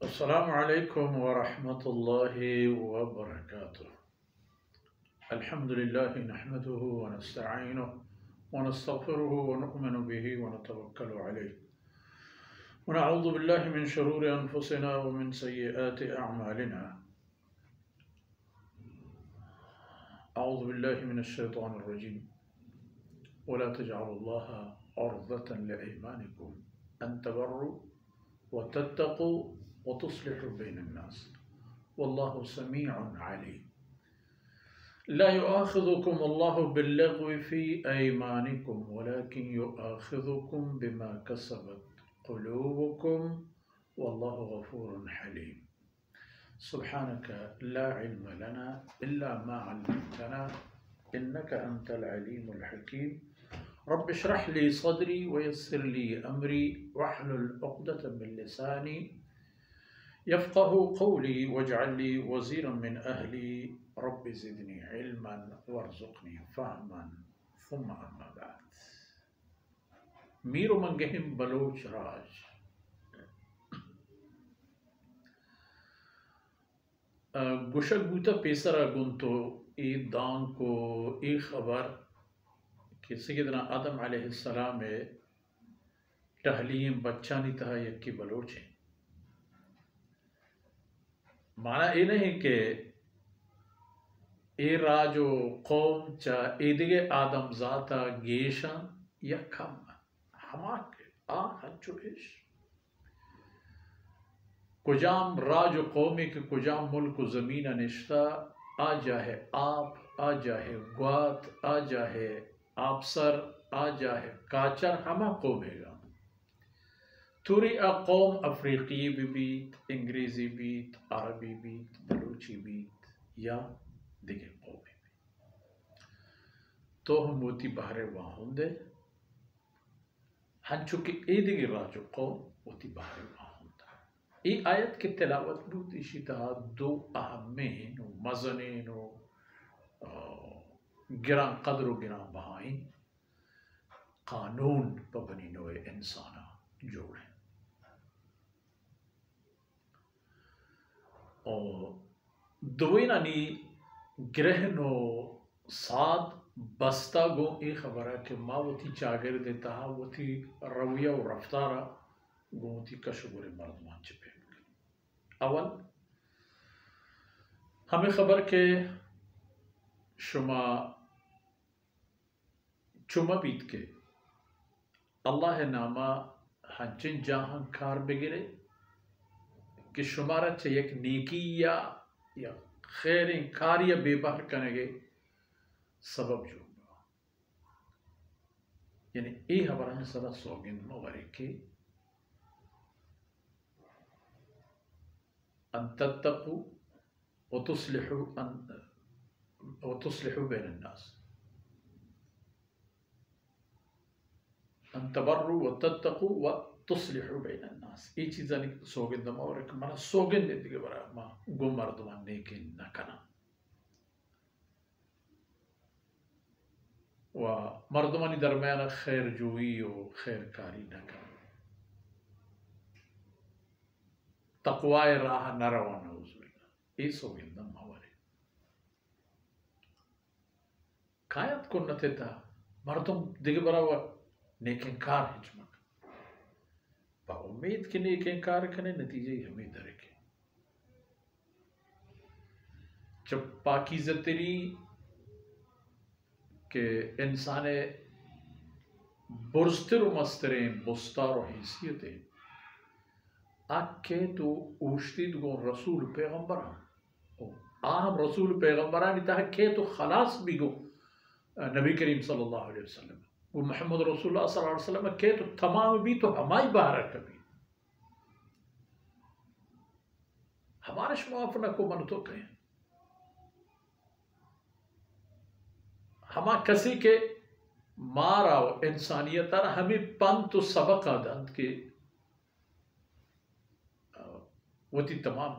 السلام عليكم ورحمة الله وبركاته. الحمد لله نحمده ونستعينه ونستغفره ونؤمن به ونتوكل عليه ونعوذ بالله من شرور أنفسنا ومن سيئات أعمالنا. أعوذ بالله من الشيطان الرجيم. ولا تجعلوا الله عرضة لأيمانكم أن تبروا وتتقوا وتصلحوا بين الناس والله سميع عليم. لا يؤاخذكم الله باللغو في أيمانكم ولكن يؤاخذكم بما كسبت قلوبكم والله غفور حليم. سبحانك لا علم لنا إلا ما علمتنا إنك أنت العليم الحكيم. رب اشرح لي صدري ويسر لي أمري واحلل عقدة من لساني يفقه قولي واجعل لي وزيرا من أهلي رب زدني علما وارزقني فهما ثم أما بعد. ميرو منگهم بلوچ راج گوشک بوتا پیسرا گنتو ای دان کو ای خبر کہ سیدنا آدم علیہ السلام ٹہلیم بچانی تہا یکی بلوچ ہیں. معنی یہ نہیں کہ اے راجو قوم چا اے دیگے آدم ذاتا گیشا یا کم ہما کے ہنچوش کجام راج و قومی کے کجام ملک و زمین نشتا آ جاہے آپ آ جاہے گوات آ جاہے آپسر آ جاہے کاچر ہما قومے گا. توری قوم افریقی بھی بیت انگریزی بیت عربی بیت بلوچی بیت یا دیگر قومی بیت تو ہم موتی بہرے وہاں ہوں دے ہنچو کہ اے دیگر راجو قوم موتی بہرے وہاں ہوں دا. ای آیت کی تلاوت بود اسی طرح دو اہمین و مزنین و گران قدر و گران بہائیں قانون پبنی نوے انسانا جوڑیں. دوینانی گرہنو ساد بستا گو ای خبر ہے کہ ما وتی چاگر دیتا ہا وتی رویہ و رفتارا گو وتی کشگور مردمان چپے. اول ہمیں خبر کہ شما چما بیت کے اللہ نامہ ہنچن جاہاں کار بگرے کہ شمارا چھ یک نیکی یا خیریں کاریا بے بہر کنگے سبب جو یعنی ای حبران صدا سوگن مغرے کے ان تتقو وتصلحو بین الناس ان تبرو وتتقو وتصلحو بین الناس. ای چیزاں سوگن دم اور ایک مانا سوگن دے دیگے برا ما گو مردمان نیکن نہ کنا و مردمانی درمیان خیر جوئی و خیر کاری نہ کنا تقوی راہ نہ روانا نعوذ باللہ. ای سوگن دم ہمارے کایت کو نتے تا مردم دیگے برا و نیکن کار ہجمک با امید کے نیکن کار کنے نتیجے ہمیں درکے. جب پاکیزہ تری کہ انسان برزتر و مسترین بستار و حیثیتیں آکے تو اوشتید گو رسول پیغمبران آہم رسول پیغمبرانی تاہا کہ تو خلاص بھی گو نبی کریم صلی اللہ علیہ وسلم وہ محمد رسول اللہ صلی اللہ علیہ وسلم کہ تو تمام بھی تو ہمائی بارہ کبھی ہمارش معافنہ کو من تو کہیں ہما کسی کے مارا و انسانیتا ہمیں پن تو سبق آدھند کہ وہ تی تمام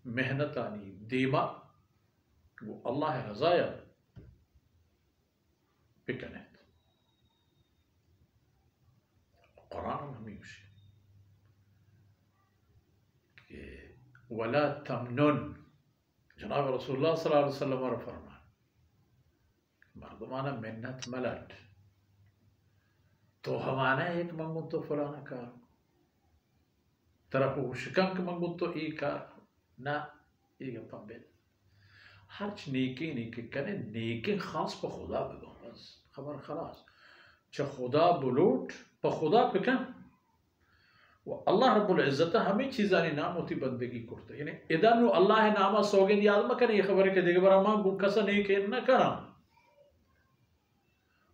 محنت آنی دیما وہ اللہ رضایا پکنے قرآن ہمیں ولا تمنن، جناب رسول اللہ صلی اللہ علیہ وسلم اور فرمان مردمانہ منت ملٹ تو ہمانا ایک منگن تو فلانا کار طرف شکنک منگن تو ای کار نا ای گپم بین ہرچ نیکی نیکی کنے نیکی خاص پا خدا بگو بس خبر خلاص چا خدا بلوٹ پا خدا بکن و اللہ رب العزت ہمیں چیزانی نام ہوتی بندگی کرتا یعنی ادھر اللہ نامہ سوگن یاد مکنے یہ خبر ہے کہ دیکھ برا ماں گو کسا نیکی نہ کرام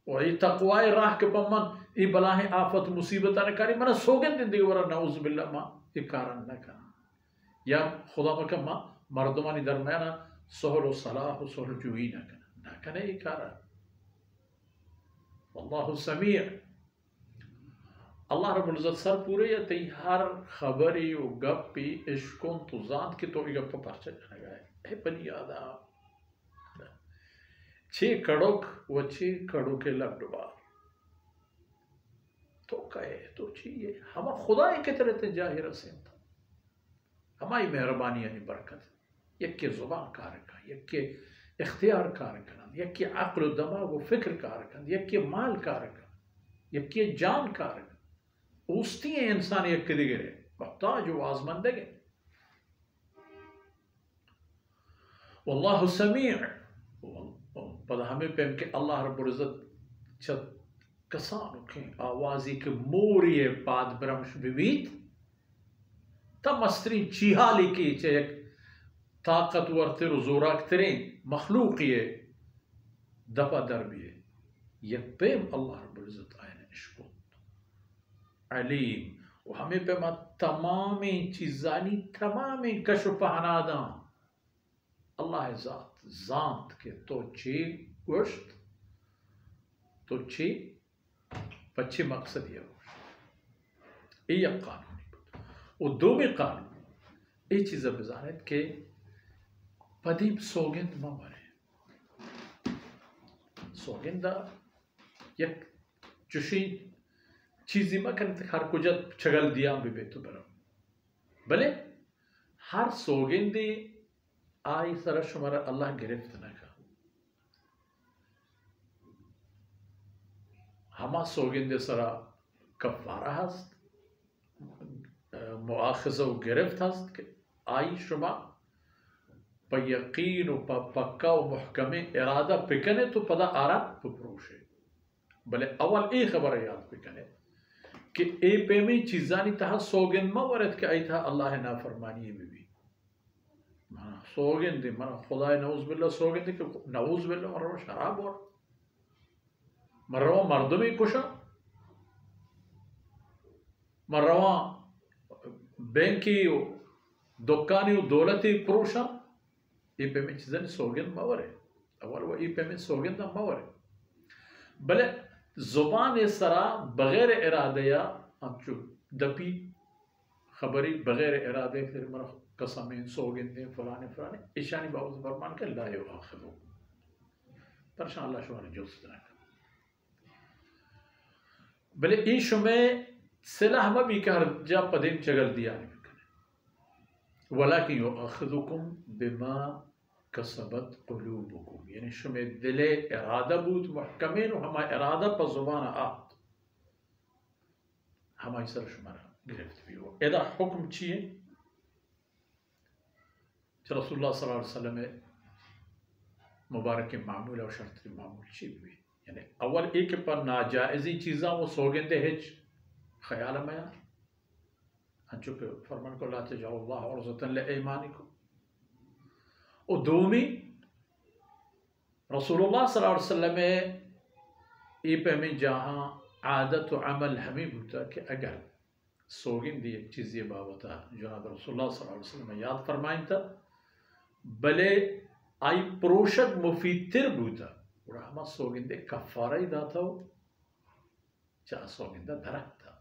و ای تقوی راہ کے پمن ای بلاہیں آفت مصیبتانے کاری منہ سوگن دن دیکھ برا نعوذ باللہ ماں یہ کارن نہ کرام یا خدا مکہ ماں مردمانی درمیانا سہل و صلاح و سہل جوئی نہ کنے ای کارن واللہ سمیع اللہ رب العزت سر پورے یا تی ہر خبری و گپی عشقون تو ذات کی تو گپ پرچہ جانے گئے اے بنی آدم چھ کڑوک و چھ کڑوک لگ ڈبار تو کہے تو چیئے ہما خدا ہی کترے تے جاہی رسیم تھا ہمائی مہربانی یعنی برکت یک کے زبان کارکا یک کے اختیار کارکا یک کے عقل و دماغ و فکر کارکا یک کے مال کارکا یک کے جان کارکا اوستی ہیں انسان یک کے دیگرے محتاج و آزمندگے واللہ سمیع پدا ہمیں پہم کہ اللہ رب العزت چھت کسانو کھیں آوازی کے موری پاد برمش بیویت تا مستری چیحالی کی چھے ایک طاقتور تر و زوراک ترین مخلوقی دفع در بھی یک پہم اللہ رب العزت آئین عشقو علیم و ہمیں پہ ما تمام چیزانی تمام کشف پہناداں اللہ ذات کے تو چی گوشت تو چی پچھے مقصد یہ گوشت یہ قانونی بود و دومی قانون یہ چیزہ بزانت کہ پدیم سوگند مورے سوگندہ یک چوشی چیزی مکن ہر کجت چگل دیا بھی بیتو برم بلے ہر سوگندی آئی سر شمارا اللہ گرفت نہ کا ہما سوگندی سرا کفارہ ہست مؤاخذہ و گرفت ہست کہ آئی شما پا یقین و پا پکا و محکم ارادہ پکنے تو پدا آرہ پپروشے بلے اول ای خبر یاد پکنے کہ اے پیمی چیزانی تہا سوگن مورد کہ آئی تہا اللہ نافرمانی بھی سوگن دی منا خدا نعوذ باللہ سوگن دی کہ نعوذ باللہ مروا شراب اور مروا مردمی کشا مروا بینکی و دکانی و دولتی پروشا ای پیمی چیزانی سوگن مورے اول وہ ای پیمی سوگن دا مورے بلے زبان سرا بغیر ارادہ یا ہمچو دپی خبری بغیر ارادے پھر مرا قسمیں سوگندیں فلانے فلانے اشانی باوز فرمان کے لا یؤاخذو پرشان اللہ شمار جوست نہ کر بلے ای شمیں سلاح مبی کہ ہر جا پدیم چگل دیا نہیں بکنے ولیکن یؤاخذکم بما کسبت قلوبکم یعنی شمیں دل ارادہ بود محکمین و ہما ارادہ پا زبان آت ہما سر شمارا گرفت بھی ہو ایدہ حکم چیئے کہ رسول اللہ صلی اللہ علیہ وسلم مبارک معمول اور شرط معمول چیئے بھی یعنی اول ایک پر ناجائزی چیزاں وہ سوگندے ہج خیال میں ہنچو کہ فرمان کو لا تجعل اللہ عرضتاً لئیمانکم و دومی رسول اللہ صلی اللہ علیہ وسلم ای پہ ہمیں جہاں عادت و عمل ہمیں ہوتا کہ اگر سوگن دی ایک چیز یہ باوتا جناب رسول اللہ صلی اللہ علیہ وسلم یاد فرمائیں تھا بلے آئی پروشک مفید تر بوتا اور ہما سوگن دے کفارہ ہی داتا ہو چاہ سوگن دا درک تھا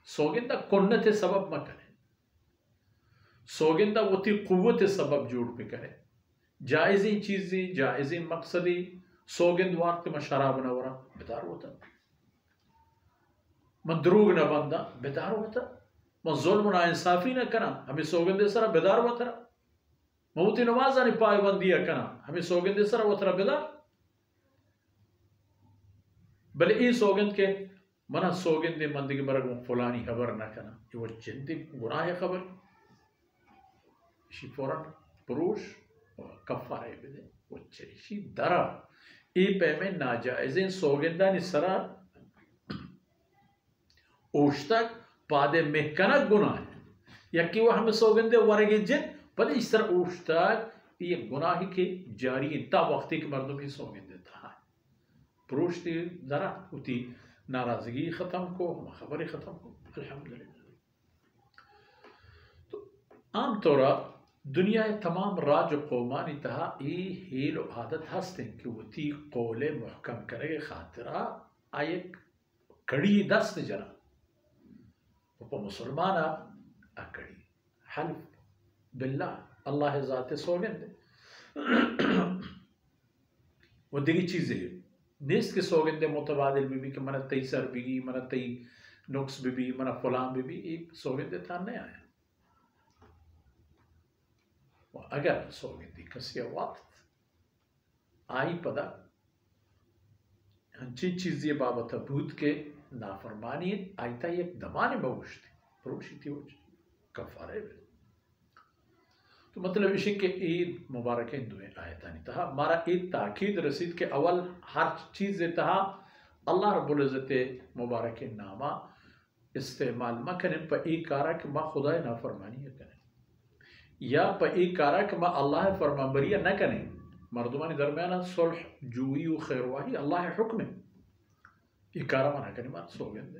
سوگن دا کنت سبب مکنے سوگندہ وہ تی قوت سبب جوڑ پہ کرے جائزی چیزی جائزی مقصدی سوگند وقت میں شراب نہ ورا بیدار ہوتا من دروگ نہ بندہ بیدار ہوتا ما ظلم و ناانصافی نہ کنا ہمیں سوگندے سرا بیدار وترا موتی نمازانی پائے بندی کنا ہمیں سوگندے سرا وترا بیدار بل ای سوگند کے منا سوگندے مندگی برگ فلانی خبر نہ کنا یہ وہ جندی گناہ خبر اسی فوراً پروش کفارے بدے وہ چریشی درا ای پہ میں ناجائزین سوگندانی سرا اوشتک پادے محکنک گناہ ہے یکی وہ ہمیں سوگندے ورگی جن پتہ اس طرح اوشتک یہ گناہی کے جاری تا وقتی کے مردم ہی سوگندے تھا پروشتی ذرا ہوتی ناراضگی ختم کو خبری ختم کو الحمدللہ. تو عام طورا دنیا تمام راج و قومانی تہا ای حیل و عادت ہستیں کہ وہ تی قول محکم کرے خاطرہ آئیک کڑی دست جنا وہ مسلمانا اکڑی حلف باللہ اللہ ذات سوگندے وہ دیگی چیزیں نیست کے سوگندے متبادل بھی کہ منہ تی سر بھی منہ تی نقص بھی منہ فلان بھی ایک سوگندے تھا نہیں آیا و اگر سوگندی کسی وقت آئی پدا ہنچی چیزی بابت بود کے نافرمانی آئیتا یک دمانی بوشتی پروشی تھی وہ کفارے بھی تو مطلب اسی کہ عید مبارک دوئیں آیتانی تہا مارا عید تاکید رسید کہ اول ہر چیز تہا اللہ رب العزت مبارک نامہ استعمال مکنن پا ای کارا کہ ما خدای نافرمانی کنن یا پا ای کارا کہ ما اللہ فرمانبریہ نہ کنن مردمانی درمیانا صلح جوئی و خیرواہی اللہ حکم ہے ای کارا ما نہ کنن ما سوگندے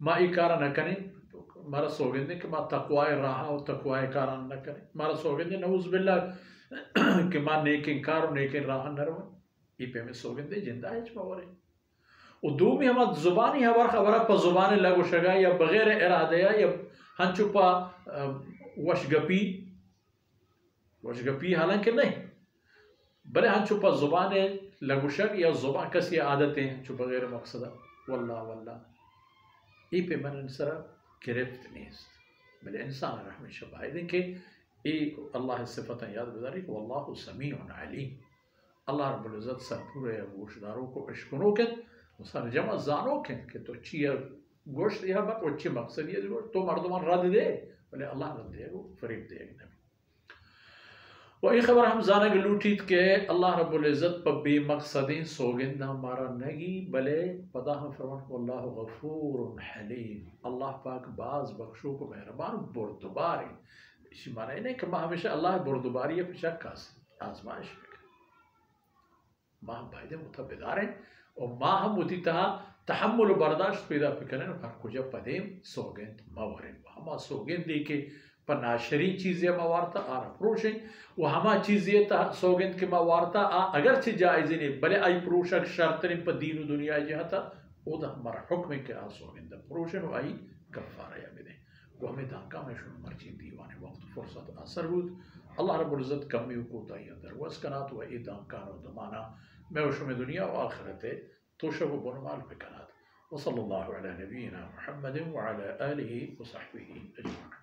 ما ای کارا نہ کنن مارا سوگندے کہ ما تقوی راہا و تقوی کاران نہ کریں مارا سوگندے نعوذ باللہ کہ ما نیکن کار و نیکن راہا نہ روئے ای پہ میں سوگندے جندہ ہے چما ورے و دومی ہمیں زبانی ہمار خبرہ پا زبان لگو شگا یا بغیر ارادہ یا ہنچو پا وشگپی حالانکہ نہیں بلے ہنچو پا زبان لگو شگ یا زبان کسی عادتیں ہنچو بغیر مقصدہ واللہ ای پہ من انسرہ گرفت نیست بلے انسان رحمی شباہدیں کہ ایک اللہ صفتیں یاد بداری کہ واللہ سمیع علیم اللہ رب العزت سر پورے گوشداروں کو اشکنو کن سر جمع زانو کن کہ تو چی گوشت یہ بات وہ چی مقصد یہ گوشت تو مردمان رد دے بلے اللہ رد دے گو فریب دے گا نبی و ای خبر ہم زانگ لوٹیت کہ اللہ رب العزت پا بے مقصدین سوگندہ مارا نگی بلے پدا ہم فرمان واللہ غفور حلیم اللہ پاک باز بخشو کو مہربان بردباری اسی معنی نہیں کہ ما ہمیشہ اللہ بردباری ہے پچھا کاسی آزمائش بکر ما ہم بھائی دے متبدار ہیں اور ما ہم ہوتی تہا تحمل و برداشت پیدا پکریں اور ہر کجا پدیم سوگند موریں ہما سوگند دے کے پر ناشری چیزیں موارتا آرہ پروشیں و ہما چیزیں تا سوگند کے موارتا اگرچہ جائزیں نہیں بلے آئی پروشک شرطن پر دین و دنیا جہتا او دا ہمارا حکم ہے کہ آ سوگند پروشن و آئی کفارہ یا بدیں وہ ہمیں دانکا میں شنو مرچی دیوانے وقت فرصت اثر بود اللہ رب العزت کمی و کوتاہی اندر واسکنات و ای دانکان و دمانا میں وشم دنیا و آخرت توشب و بنمال بکنات وصل اللہ علی نبینا محمد وعلى آلہ وصحبہ اجمعین.